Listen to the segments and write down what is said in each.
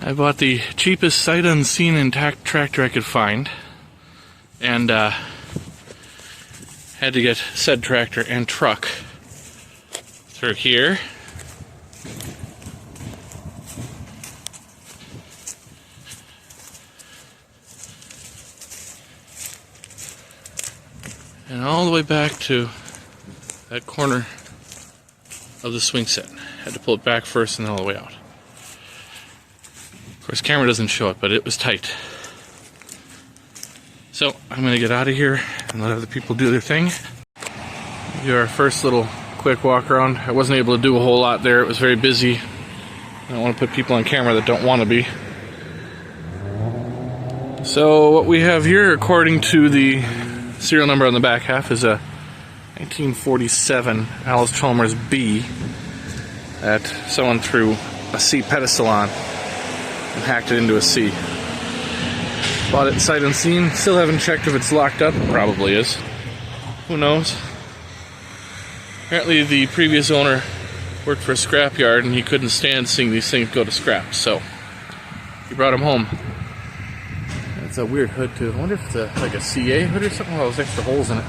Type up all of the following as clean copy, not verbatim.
I bought the cheapest sight unseen intact tractor I could find, and had to get said tractor and truck through here. And all the way back to that corner of the swing set. Had to pull it back first and then all the way out. Of course, camera doesn't show it, but it was tight. So, I'm going to get out of here and let other people do their thing. Do our first little quick walk around. I wasn't able to do a whole lot there. It was very busy. I don't want to put people on camera that don't want to be. So, what we have here, according to the serial number on the back half, is a 1947 Alice Chalmers B that someone threw a C pedestal on and hacked it into a C. Bought it sight unseen. Still haven't checked if it's locked up. It probably is. Who knows? Apparently the previous owner worked for a scrapyard and he couldn't stand seeing these things go to scrap, so he brought them home. It's a weird hood too. I wonder if it's like a CA hood or something. Well, there's extra holes in it.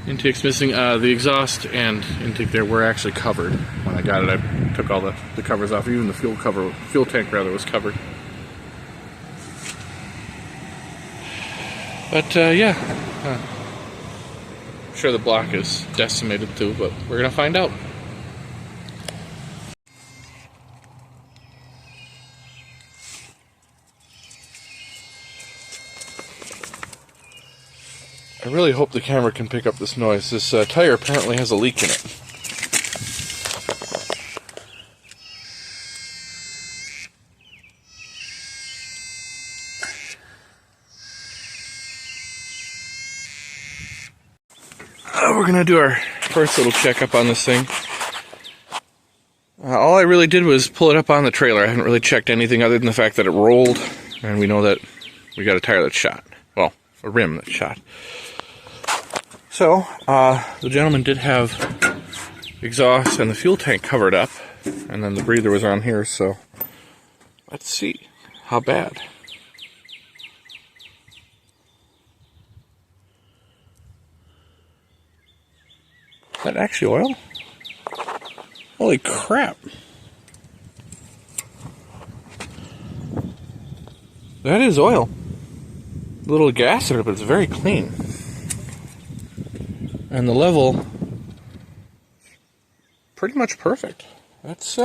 Intake's missing. The exhaust and intake there were actually covered. When I got it, I took all the covers off. Even the fuel tank rather, was covered. But yeah, I'm sure the block is decimated too, but we're gonna find out. I really hope the camera can pick up this noise. This tire apparently has a leak in it. We're going to do our first little checkup on this thing. All I really did was pull it up on the trailer. I haven't really checked anything other than the fact that it rolled, and we know that we got a tire that's shot. Well, a rim that's shot. So, the gentleman did have exhaust and the fuel tank covered up, and then the breather was on here, so let's see how bad. Is that actually oil? Holy crap. That is oil. A little gas in it, but it's very clean. And the level, pretty much perfect. That's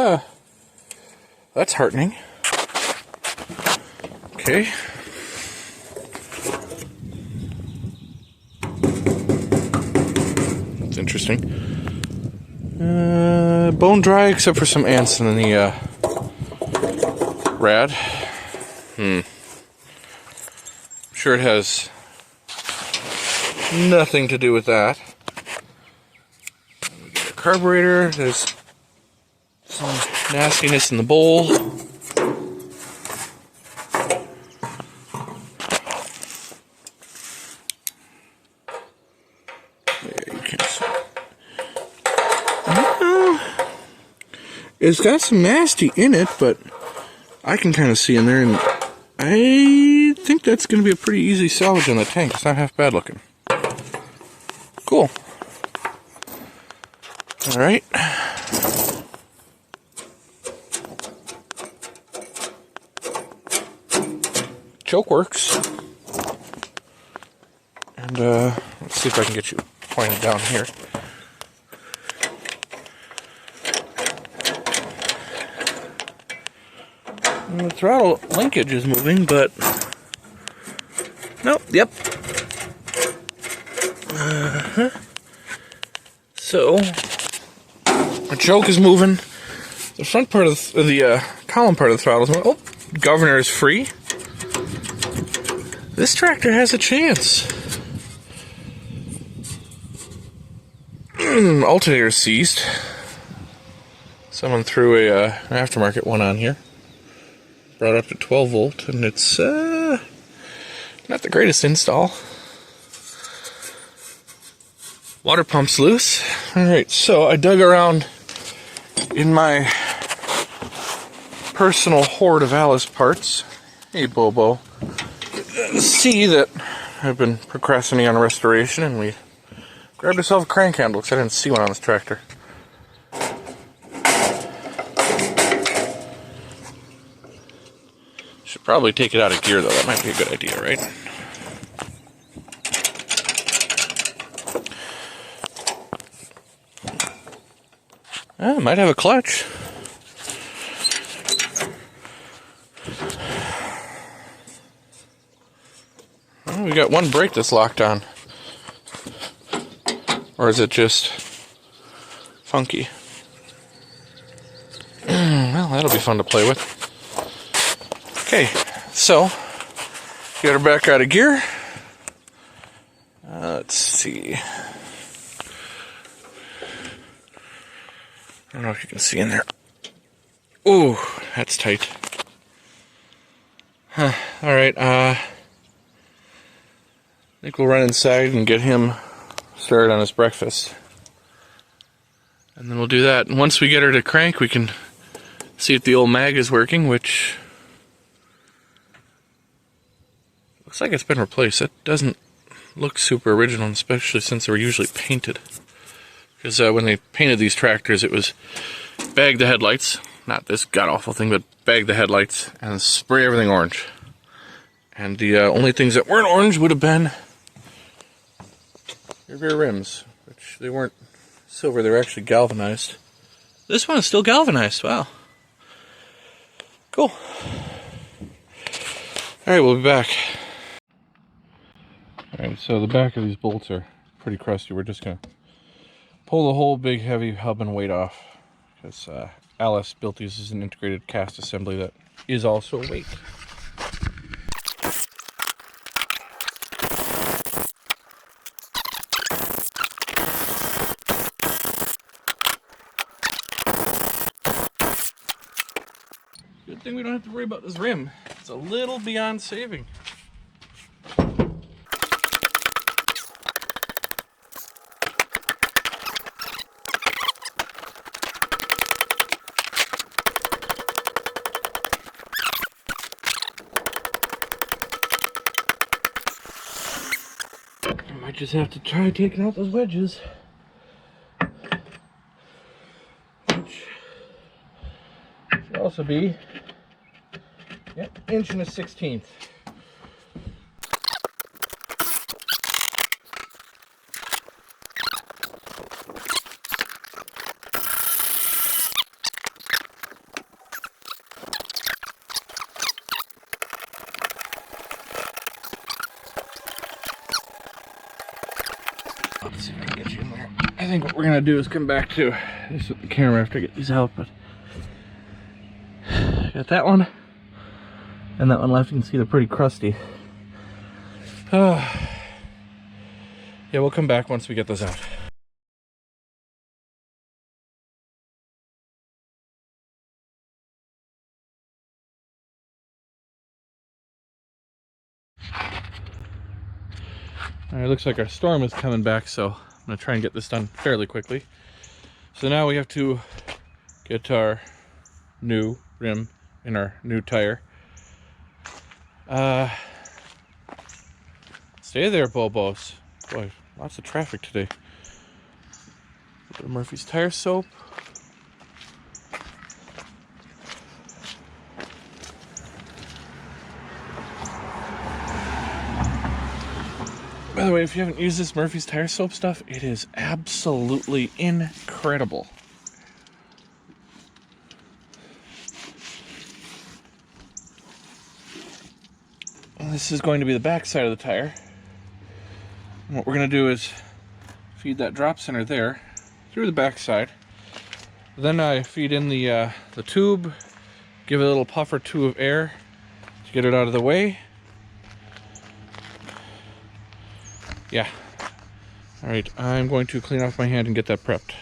heartening. Okay. That's interesting. Bone dry except for some ants in the rad. I'm sure it has nothing to do with that. Carburetor, there's some nastiness in the bowl. Yeah, you can't see. It's got some nasty in it, but I can kind of see in there, and I think that's going to be a pretty easy salvage on the tank. It's not half bad looking. Cool. Alright. Choke works. And let's see if I can get you pointed down here. And the throttle linkage is moving, but nope, yep. So the choke is moving. The front part of the column part of the throttle is moving. Oh, governor is free. This tractor has a chance. Alternator seized. Someone threw an aftermarket one on here. Brought up to 12 volt, and it's not the greatest install. Water pump's loose. Alright, so I dug around in my personal hoard of Alice parts. Hey, Bobo. See that I've been procrastinating on restoration, and we grabbed ourselves a crank handle because I didn't see one on this tractor. Should probably take it out of gear, though. That might be a good idea, right? It might have a clutch. Well, we got one brake that's locked on. Or is it just funky? Well, that'll be fun to play with. Okay, so get her back out of gear. Let's see. I don't know if you can see in there. Ooh, that's tight. Huh. Alright, I think we'll run inside and get him started on his breakfast. And then we'll do that. And once we get her to crank, we can see if the old mag is working, which looks like it's been replaced. It doesn't look super original, especially since they were usually painted. Because when they painted these tractors, it was bag the headlights, not this god-awful thing, but bag the headlights and spray everything orange. And the only things that weren't orange would have been your rear rims, which they weren't silver, they were actually galvanized. This one is still galvanized, wow. Cool. Alright, we'll be back. Alright, so the back of these bolts are pretty crusty. We're just going to pull the whole big heavy hub and weight off, because Alice built these as an integrated cast assembly that is also a weight. Good thing we don't have to worry about this rim. It's a little beyond saving. I just have to try taking out those wedges, which should also be inch and a 16th. Let's see if I can get you in there. I think what we're gonna do is come back to this with the camera after I get these out, but got that one and that one left. You can see they're pretty crusty. Yeah, we'll come back once we get those out. Alright, looks like our storm is coming back, so I'm going to try and get this done fairly quickly. So now we have to get our new rim in our new tire. Stay there, Bobos. Boy, lots of traffic today. A bit of Murphy's tire soap. By the way, if you haven't used this Murphy's tire soap stuff, it is absolutely incredible. And this is going to be the back side of the tire. And what we're going to do is feed that drop center there through the back side. Then I feed in the tube, give it a little puff or two of air to get it out of the way. Yeah. Alright, I'm going to clean off my hand and get that prepped.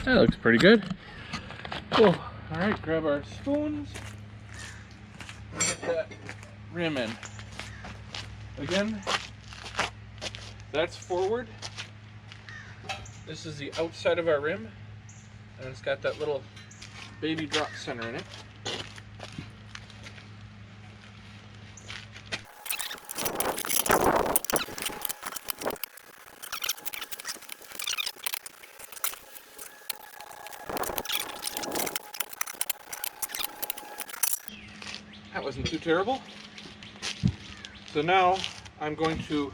That looks pretty good. Cool. Alright, grab our spoons. Get that rim in. Again, that's forward. This is the outside of our rim. And it's got that little baby drop center in it. That wasn't too terrible. So now I'm going to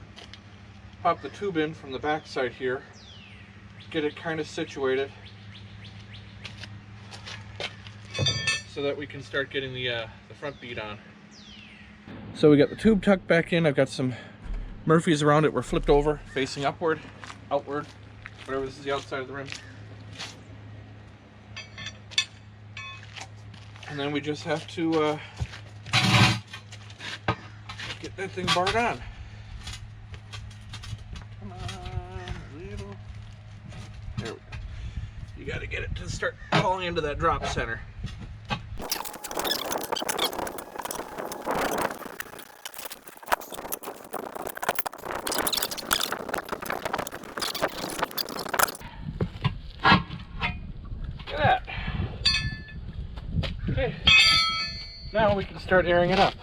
pop the tube in from the back side here, get it kind of situated so that we can start getting the front bead on. So we got the tube tucked back in. I've got some Murphys around it. We're flipped over, facing upward, outward, whatever. This is the outside of the rim. And then we just have to get that thing barred on. Come on, little. There we go. You got to get it to start falling into that drop center. Look at that. Okay. Now we can start airing it up.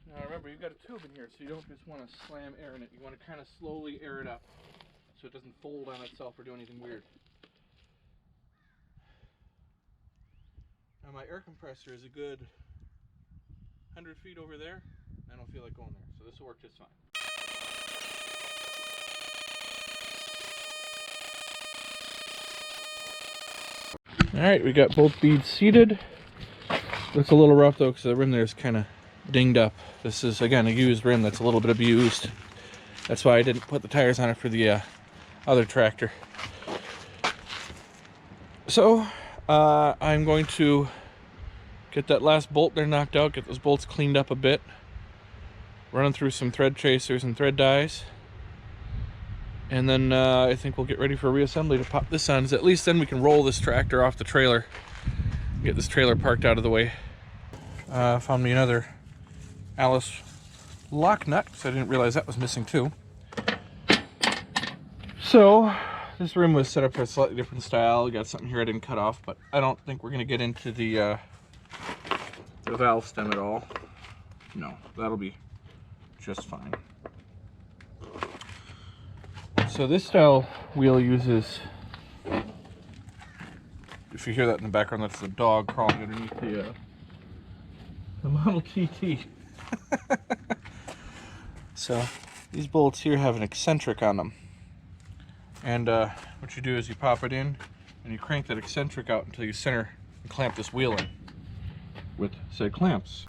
Now remember, you've got a tube in here, so you don't just want to slam air in it. You want to kind of slowly air it up so it doesn't fold on itself or do anything weird. Now my air compressor is a good 100 feet over there. I don't feel like going there, so this will work just fine. Alright, we got both beads seated. Looks a little rough though because the rim there is kind of dinged up. This is, again, a used rim that's a little bit abused. That's why I didn't put the tires on it for the other tractor. So, I'm going to get that last bolt there knocked out, get those bolts cleaned up a bit, running through some thread tracers and thread dies, and then I think we'll get ready for reassembly to pop this on. At least then we can roll this tractor off the trailer, get this trailer parked out of the way. Found me another Alice lock nut, because I didn't realize that was missing too. So this rim was set up for a slightly different style. We got something here I didn't cut off, but I don't think we're going to get into the valve stem at all. No, that'll be just fine. So this style wheel uses, if you hear that in the background, that's the dog crawling underneath the Model TT. So these bolts here have an eccentric on them. And what you do is you pop it in and you crank that eccentric out until you center and clamp this wheel in with said clamps.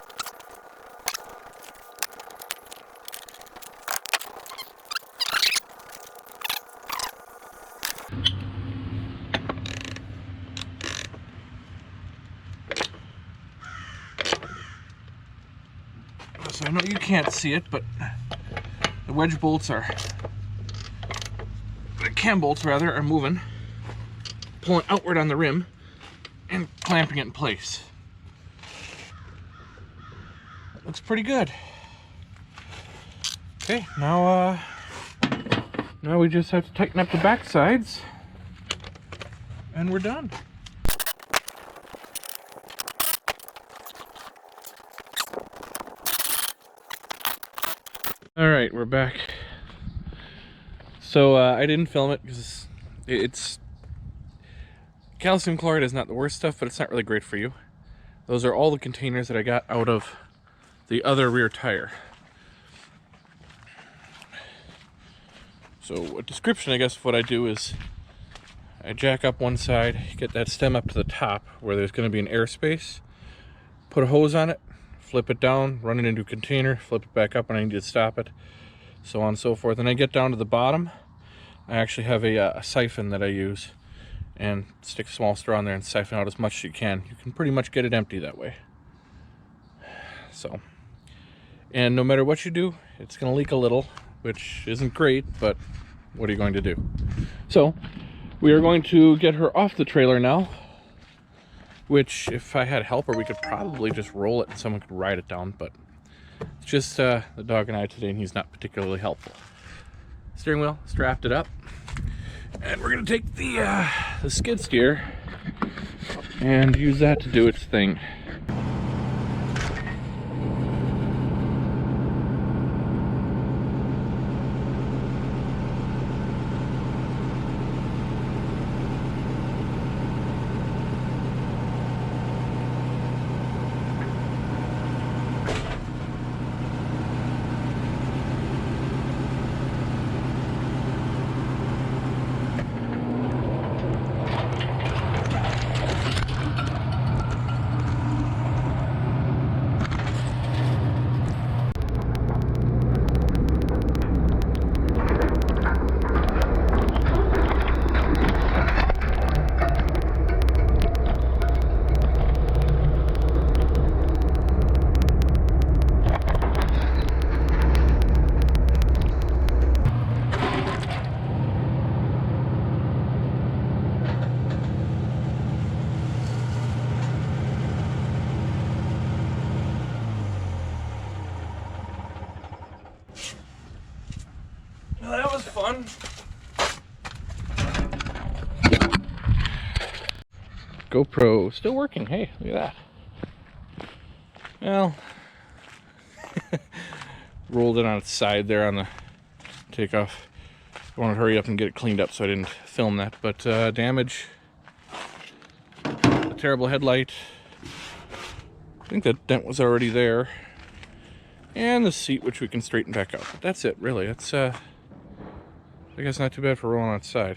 So I know you can't see it, but the wedge bolts are, the cam bolts rather, are moving, pulling outward on the rim and clamping it in place. Looks pretty good. Okay, now we just have to tighten up the back sides and we're done. Alright, we're back. So I didn't film it because it's calcium chloride is not the worst stuff, but it's not really great for you. Those are all the containers that I got out of the other rear tire. So a description, I guess, of what I do is I jack up one side, get that stem up to the top where there's going to be an airspace, put a hose on it, flip it down, run it into a container, flip it back up when I need to stop it, so on and so forth. And I get down to the bottom, I actually have a siphon that I use and stick a small straw in there and siphon out as much as you can. You can pretty much get it empty that way. So, and no matter what you do, it's going to leak a little, which isn't great, but what are you going to do? So, we are going to get her off the trailer now, which if I had a helper, we could probably just roll it and someone could ride it down, but it's just the dog and I today, and he's not particularly helpful. Steering wheel strapped it up, and we're going to take the skid steer and use that to do its thing. Well, that was fun. GoPro still working. Hey, look at that. Well, rolled it on its side there on the takeoff. I wanted to hurry up and get it cleaned up, so I didn't film that. But damage, a terrible headlight. I think that dent was already there, and the seat, which we can straighten back out. But that's it, really. It's I guess not too bad for rolling on its side.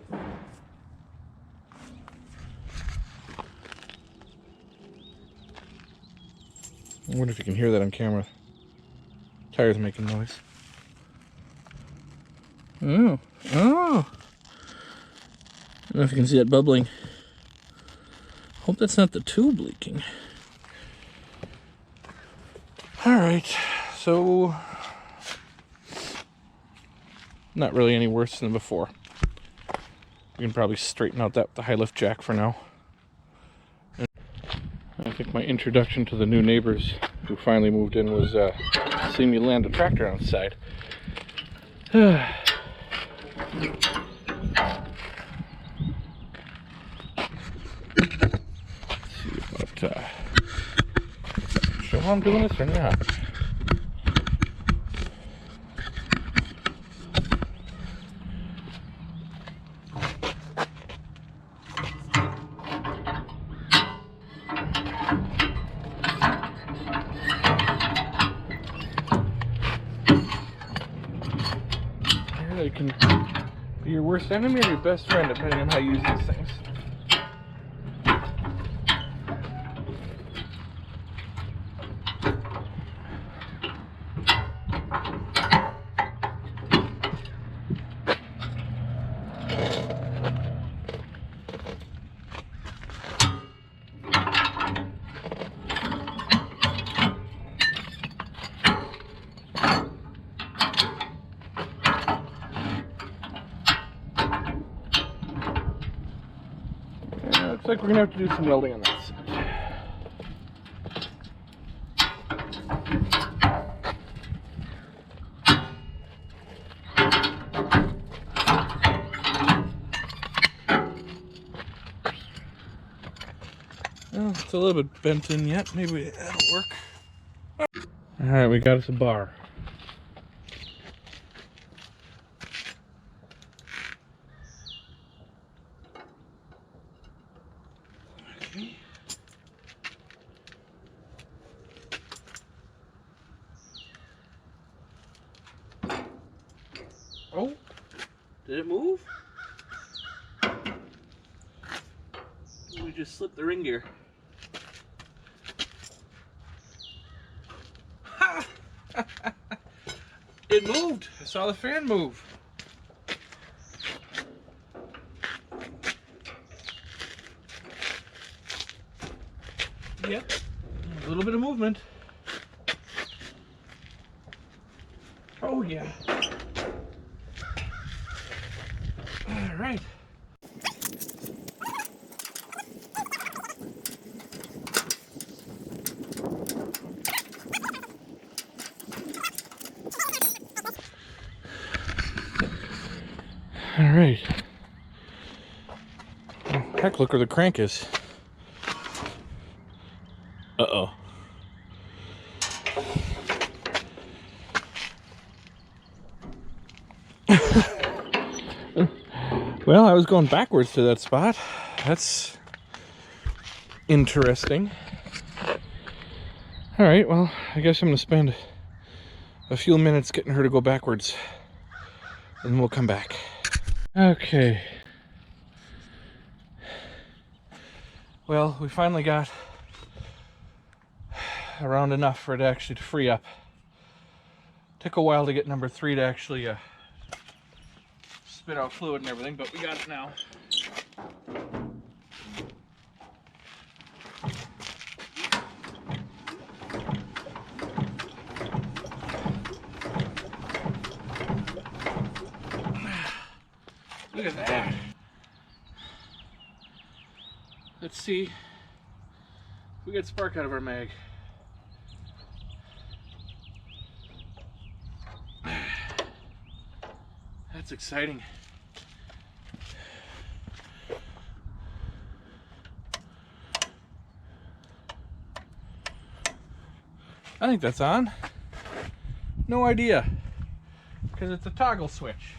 I wonder if you can hear that on camera. Tires making noise. Oh. I don't know if you can see that bubbling. Hope that's not the tube leaking. Alright, so not really any worse than before. We can probably straighten out that with the high lift jack for now. And I think my introduction to the new neighbors who finally moved in was seeing me land a tractor on the side. Show how I'm doing this or not. It can be your worst enemy or your best friend, depending on how you use these things. Looks like we're gonna have to do some welding on that side. Well, it's a little bit bent in yet. Maybe that'll work. Alright, we got us a bar. Okay. Oh, did it move? We just slipped the ring gear. Ha! It moved. I saw the fan move. Yep, a little bit of movement. Oh yeah. All right. All right. Well, Heck, look where the crank is. Uh-oh. Well, I was going backwards to that spot. That's interesting. All right, well, I guess I'm gonna spend a few minutes getting her to go backwards, and we'll come back. Okay. Well, we finally got around enough for it actually to free up. Took a while to get number 3 to actually spit out fluid and everything, but we got it now. Look at that. Let's see if we get spark out of our mag. That's exciting. I think that's on. No idea, because it's a toggle switch.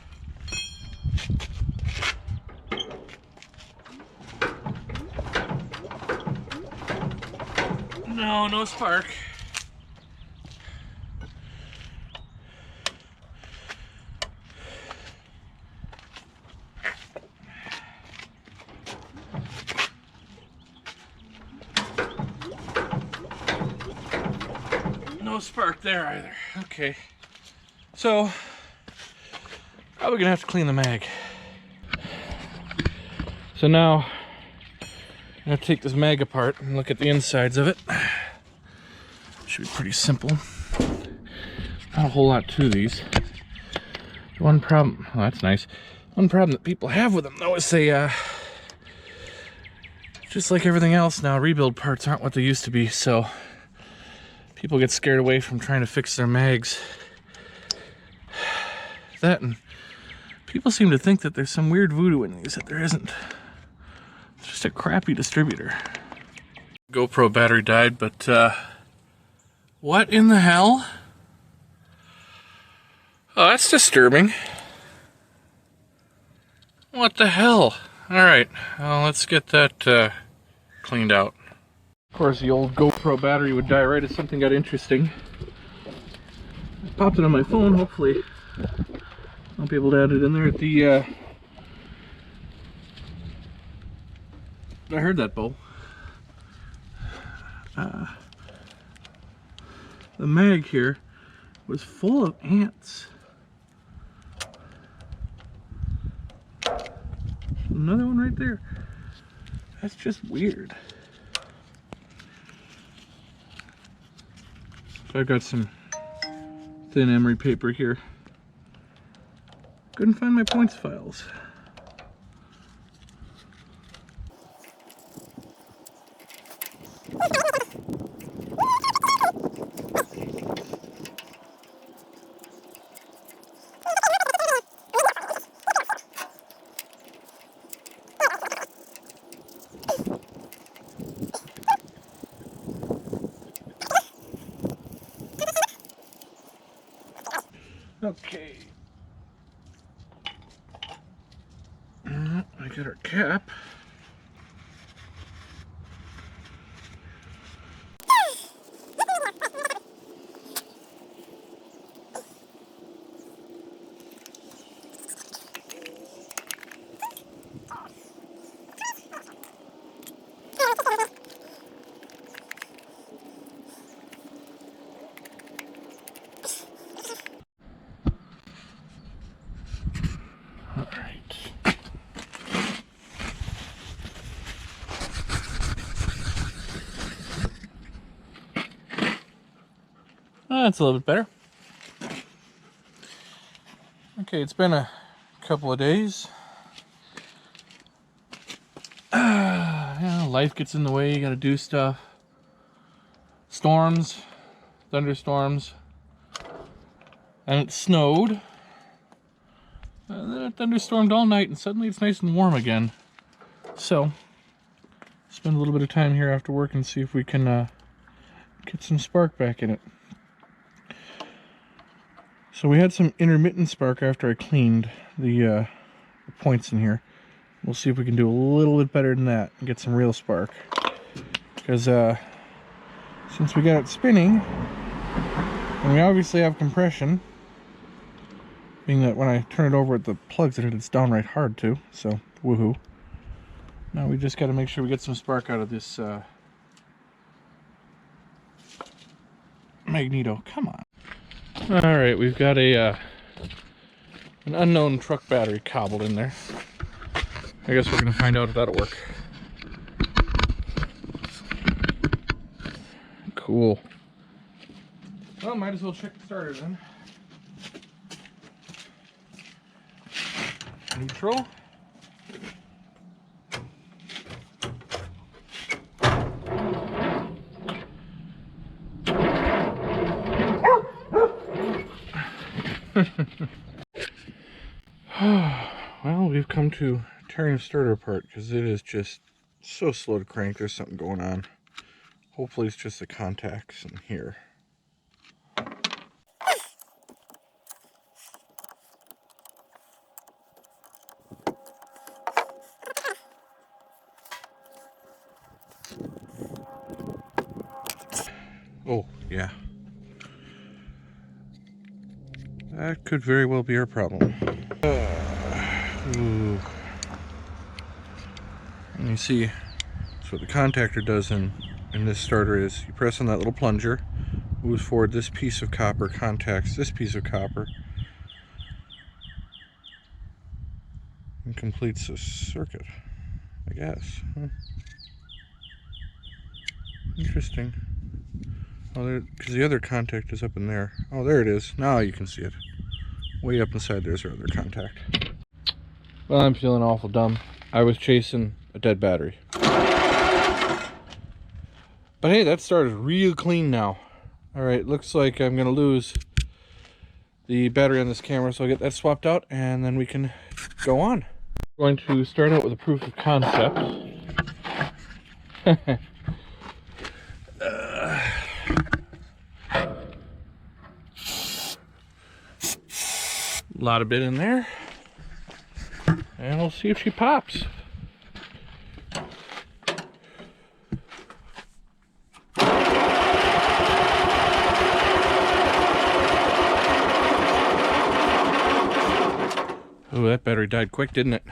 No, no spark. No spark there either. Okay. So, probably gonna have to clean the mag. So now, I'm gonna take this mag apart and look at the insides of it. Should be pretty simple. Not a whole lot to these. One problem, oh, that's nice. One problem that people have with them though is they, just like everything else now, rebuild parts aren't what they used to be, so people get scared away from trying to fix their mags. That, and people seem to think that there's some weird voodoo in these that there isn't. It's just a crappy distributor. GoPro battery died, but what in the hell? Oh, that's disturbing. What the hell? Alright, well, let's get that cleaned out. Of course, the old GoPro battery would die right if something got interesting. I popped it on my phone, hopefully I'll be able to add it in there at the, I heard that, Bo. The mag here was full of ants. Another one right there. That's just weird. So I've got some thin emery paper here. Couldn't find my points files. Okay. I got our cap. That's a little bit better. Okay, it's been a couple of days. Life gets in the way, you gotta do stuff. Storms, thunderstorms, and it snowed. And then it thunderstormed all night, and suddenly it's nice and warm again. So, spend a little bit of time here after work and see if we can get some spark back in it. So we had some intermittent spark after I cleaned the points in here. We'll see if we can do a little bit better than that and get some real spark. Because since we got it spinning, and we obviously have compression, being that when I turn it over at the plugs in it, it's downright hard too, so woohoo. Now we just got to make sure we get some spark out of this Magneto. Come on. Alright, we've got an unknown truck battery cobbled in there. I guess we're going to find out if that'll work. Cool. Well, might as well check the starter then. Neutral. Well, we've come to tearing the starter apart because it is just so slow to crank. There's something going on. Hopefully it's just the contacts in here. Oh, yeah. That could very well be our problem. Ooh. And you see, so what the contactor does in this starter is you press on that little plunger, moves forward this piece of copper, contacts this piece of copper, and completes the circuit, I guess. Huh? Interesting. Oh, because the other contact is up in there. Oh, there it is. Now you can see it. Way up inside there's our other contact. Well, I'm feeling awful dumb. I was chasing a dead battery. But hey, that started real clean now. Alright, looks like I'm going to lose the battery on this camera, so I'll get that swapped out and then we can go on. I'm going to start out with a proof of concept. A lot of bit in there. And we'll see if she pops. Oh, that battery died quick, didn't it?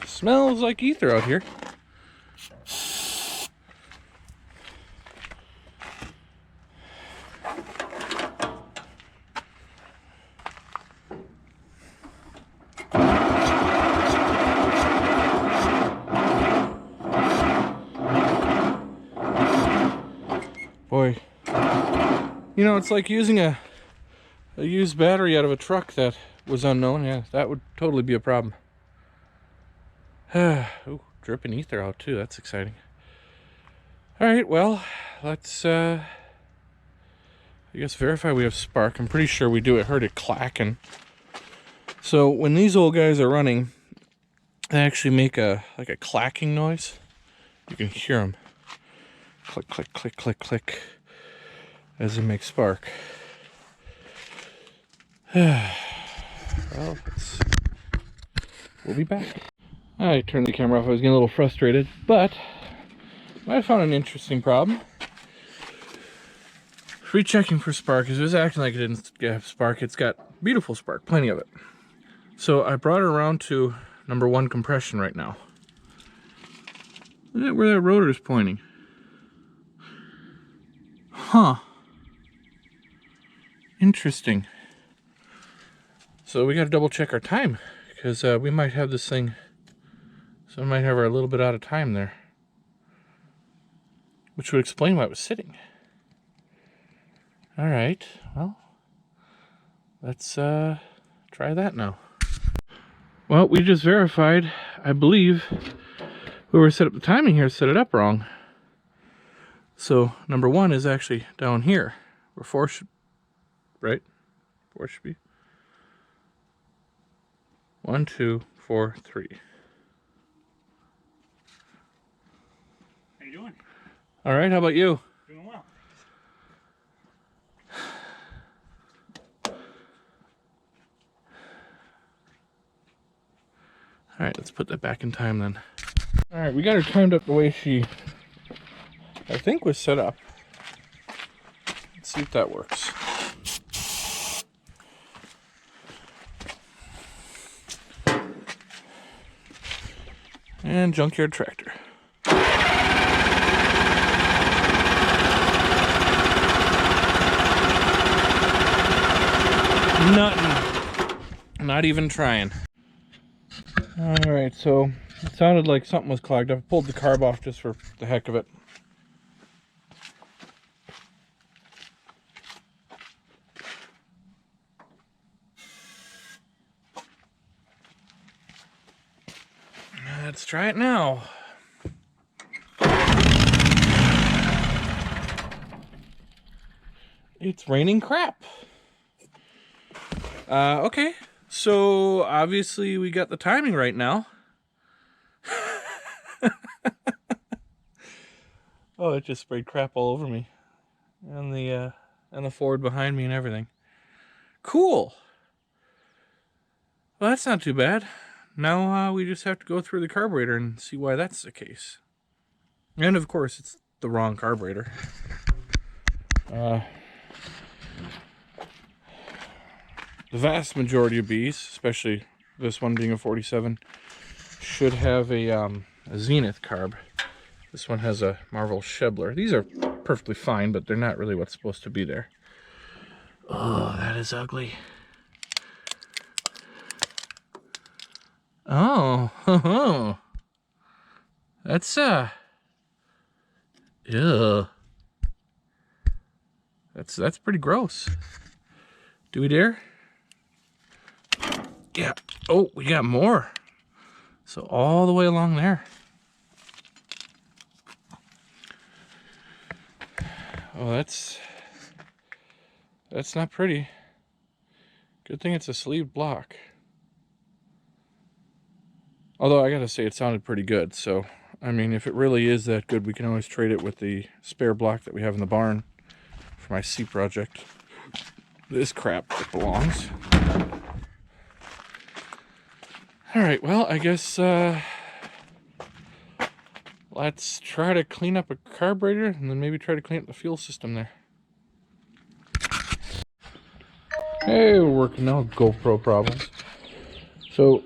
Smells like ether out here. Boy, you know, it's like using a used battery out of a truck that was unknown. Yeah, that would totally be a problem. Ooh, dripping ether out too. That's exciting. All right, well, let's I guess verify we have spark. I'm pretty sure we do. I heard it clacking. So when these old guys are running, they actually make like a clacking noise. You can hear them. Click, click, click, click, click, as they make spark. Well, we'll be back. I turned the camera off. I was getting a little frustrated, but I found an interesting problem. Rechecking for spark, because it was acting like it didn't have spark. It's got beautiful spark, plenty of it. So I brought it around to number 1 compression right now. Look at where that rotor is pointing. Huh. Interesting. So we got to double check our time, because we might have this thing, so we might have her a little bit out of time there, which would explain why it was sitting. All right, well, let's try that now. Well, we just verified, I believe whoever set up the timing here set it up wrong. So number 1 is actually down here, where 4 should, right? 4 should be. 1, 2, 4, 3. you doing? All right, how about you? Doing well. All right, let's put that back in time then. All right, we got her timed up the way she, I think, was set up. Let's see if that works. And junkyard tractor. Nothing. Not even trying. Alright, so it sounded like something was clogged up. I pulled the carb off just for the heck of it. Let's try it now. It's raining crap. Okay, so obviously we got the timing right now. Oh, it just sprayed crap all over me. And the Ford behind me and everything. Cool. Well, that's not too bad. Now we just have to go through the carburetor and see why that's the case. And of course, it's the wrong carburetor. The vast majority of Bs, especially this one being a 47, should have a Zenith carb. This one has a Marvel Schebler. These are perfectly fine, but they're not really what's supposed to be there. Oh, that is ugly. Oh, that's ew. That's pretty gross. Do we dare? Yeah. Oh, we got more. So all the way along there. Oh, that's not pretty. Good thing it's a sleeved block. Although I gotta say it sounded pretty good, so I mean if it really is that good, we can always trade it with the spare block that we have in the barn for my C project. This crap that belongs. Alright, well I guess let's try to clean up a carburetor and then maybe try to clean up the fuel system there. Hey, we're working now. GoPro problems. So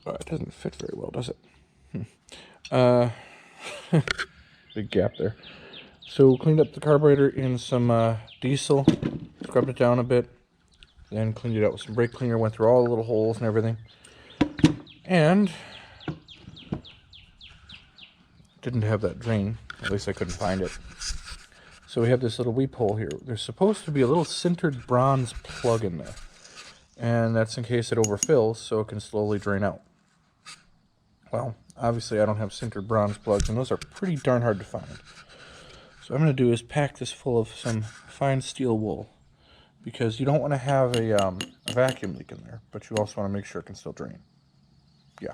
it doesn't fit very well, does it? Big gap there. So cleaned up the carburetor in some diesel, scrubbed it down a bit, then cleaned it out with some brake cleaner, went through all the little holes and everything, and didn't have that drain. At least I couldn't find it. So we have this little weep hole here. There's supposed to be a little sintered bronze plug in there, and that's in case it overfills so it can slowly drain out. Well, obviously I don't have sintered bronze plugs, and those are pretty darn hard to find. So what I'm going to do is pack this full of some fine steel wool, because you don't want to have a vacuum leak in there, but you also want to make sure it can still drain. Yeah,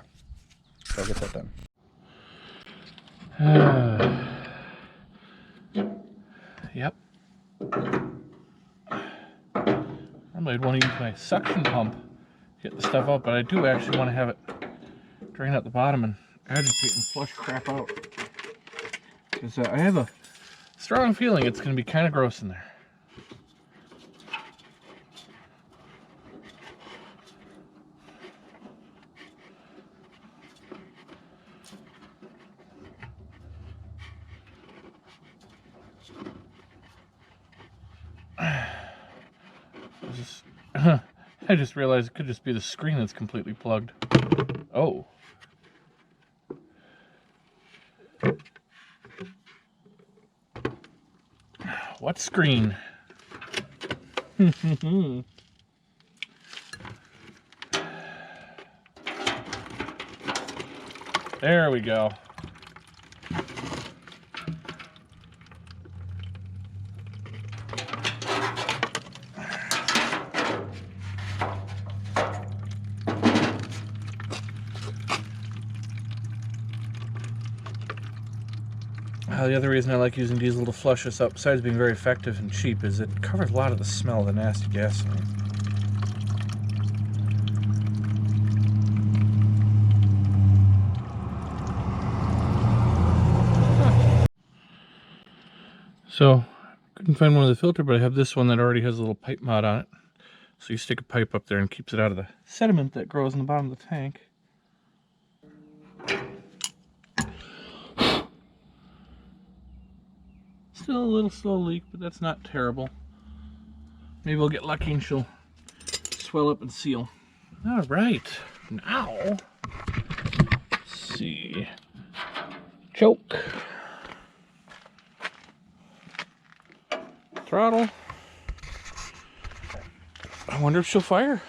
so I'll get that done. Yep. Normally I'd want to use my suction pump to get the stuff out, but I do actually want to have it drain out the bottom and agitate and flush crap out. Because I have a strong feeling it's going to be kind of gross in there. I just realized it could just be the screen that's completely plugged. Oh. What screen? There we go. The other reason I like using diesel to flush this up, besides being very effective and cheap, is it covers a lot of the smell of the nasty gasoline. So, couldn't find one of the filter, but I have this one that already has a little pipe mod on it. So you stick a pipe up there and keeps it out of the sediment that grows in the bottom of the tank. Still a little slow leak, but that's not terrible. Maybe we'll get lucky and she'll swell up and seal. All right, now, let's see. Choke. Throttle. I wonder if she'll fire.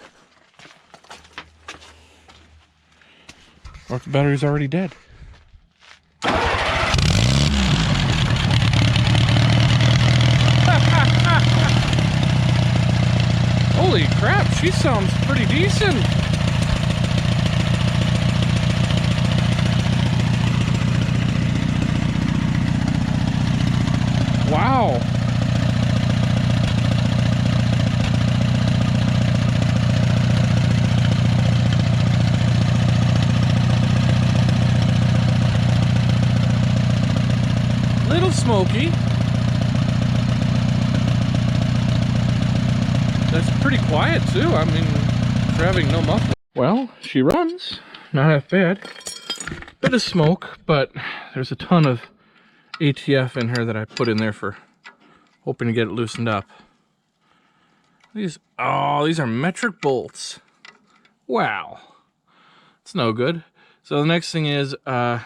Or if the battery's already dead. Holy crap, she sounds pretty decent. Wow. Little smoky. That's pretty quiet too. I mean, for having no muffler. Well, she runs. Not half bad. Bit of smoke, but there's a ton of ATF in here that I put in there for hoping to get it loosened up. These are metric bolts. Wow. It's no good. So the next thing is, you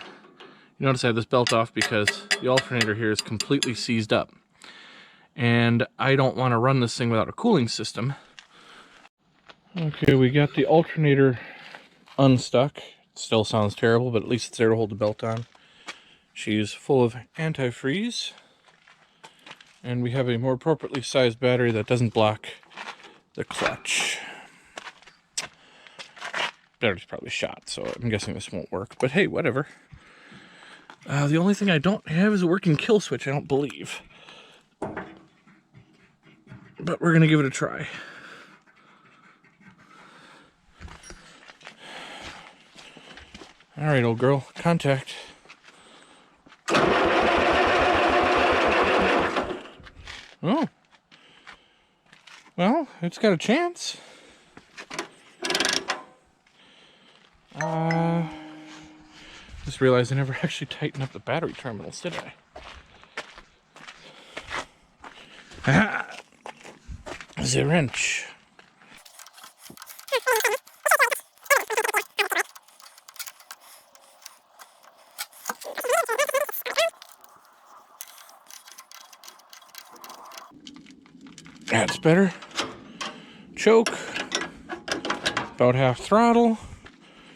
notice I have this belt off because the alternator here is completely seized up. And I don't want to run this thing without a cooling system. Okay, we got the alternator unstuck. It still sounds terrible, but at least it's there to hold the belt on. She's full of antifreeze. And we have a more appropriately sized battery that doesn't block the clutch. Battery's probably shot, so I'm guessing this won't work. But hey, whatever. The only thing I don't have is a working kill switch, I don't believe. But we're going to give it a try. Alright, old girl, contact. Oh. Well, it's got a chance. Just realized I never actually tightened up the battery terminals, did I? Aha! The wrench. That's better. Choke. About half throttle.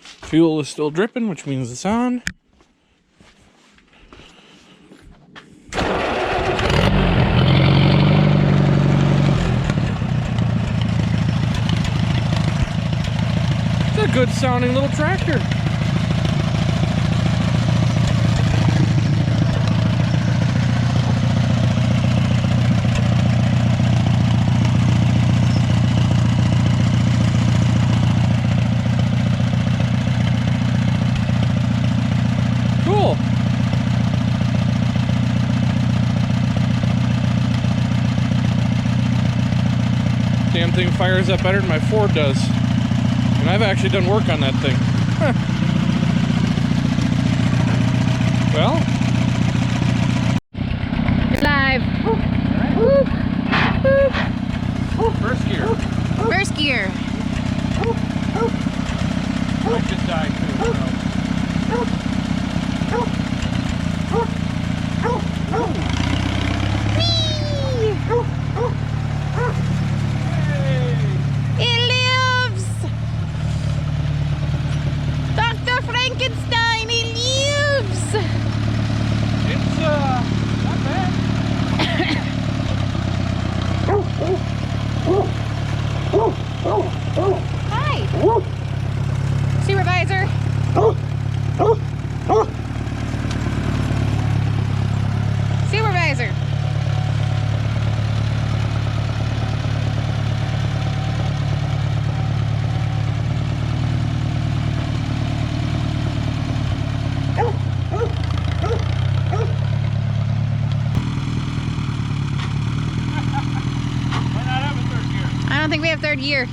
Fuel is still dripping, which means it's on. It's a good sounding little tractor. Damn thing fires up better than my Ford does. And I've actually done work on that thing. Well. Live. First gear. First gear. I just died too. It lives! Dr. Frankenstein, he lives! we have third gear.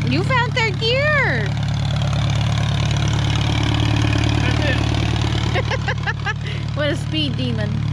You found third gear. That's it. What a speed demon.